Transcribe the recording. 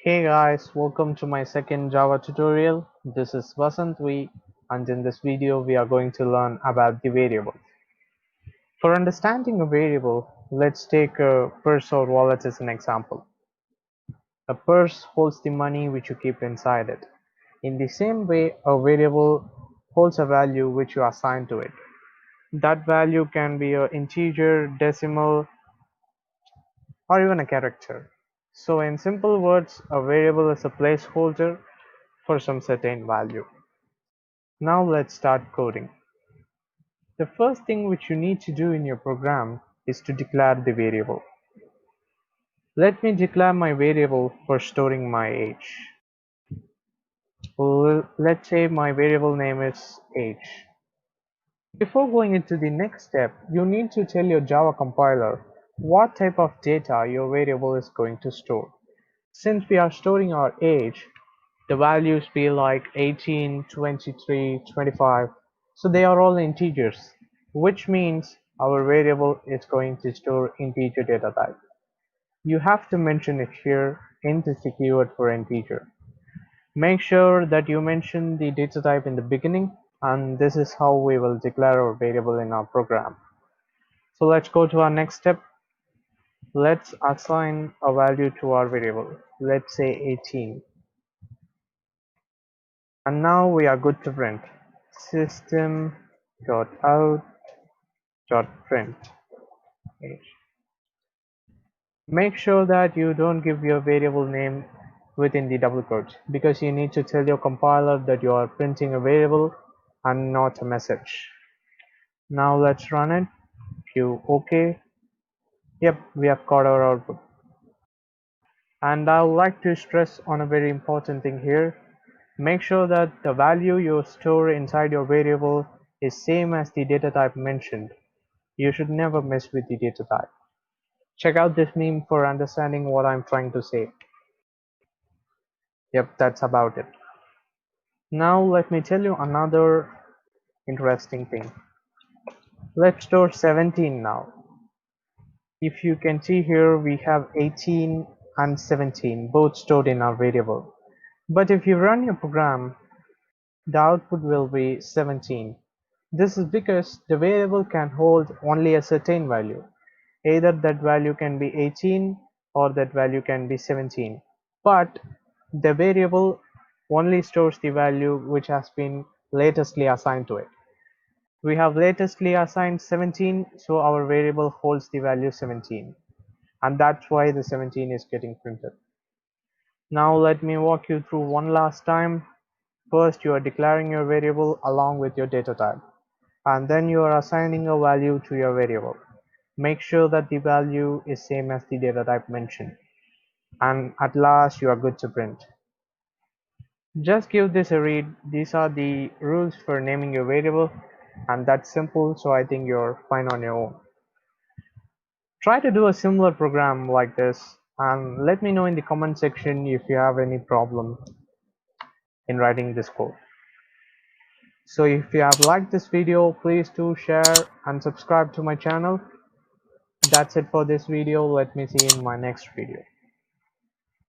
Hey guys, welcome to my second Java tutorial. This is Vasant and in this video we are going to learn about the variable. For understanding a variable, let's take a purse or wallet as an example. A purse holds the money which you keep inside it. In the same way, a variable holds a value which you assign to it. That value can be an integer, decimal, or even a character. So in simple words, a variable is a placeholder for some certain value. Now let's start coding. The first thing which you need to do in your program is to declare the variable. Let me declare my variable for storing my age. Let's say my variable name is age. Before going into the next step, you need to tell your Java compiler what type of data your variable is going to store. Since we are storing our age, the values be like 18, 23, 25, so they are all integers, which means our variable is going to store integer data type. You have to mention it here. Int is the keyword for integer. Make sure that you mention the data type in the beginning, and this is how we will declare our variable in our program. So let's go to our next step. Let's assign a value to our variable. Let's say 18. And now we are good to print. System.out.print. Make sure that you don't give your variable name within the double quotes, because you need to tell your compiler that you are printing a variable and not a message. Now let's run it. OK. Yep, we have got our output. And I would like to stress on a very important thing here. Make sure that the value you store inside your variable is same as the data type mentioned. You should never mess with the data type. Check out this meme for understanding what I'm trying to say. Yep, that's about it. Now let me tell you another interesting thing. Let's store 17 now. If you can see here, we have 18 and 17 both stored in our variable. But if you run your program, the output will be 17. This is because the variable can hold only a certain value. Either that value can be 18 or that value can be 17. But the variable only stores the value which has been latestly assigned to it. We have latestly assigned 17, so our variable holds the value 17. And that's why the 17 is getting printed. Now let me walk you through one last time. First, you are declaring your variable along with your data type, and then you are assigning a value to your variable. Make sure that the value is same as the data type mentioned, and at last you are good to print. Just give this a read. These are the rules for naming your variable, and that's simple, so I think you're fine on your own. Try to do a similar program like this, and let me know in the comment section if you have any problem in writing this code. So if you have liked this video, please do share and subscribe to my channel. That's it for this video. Let me see you in my next video.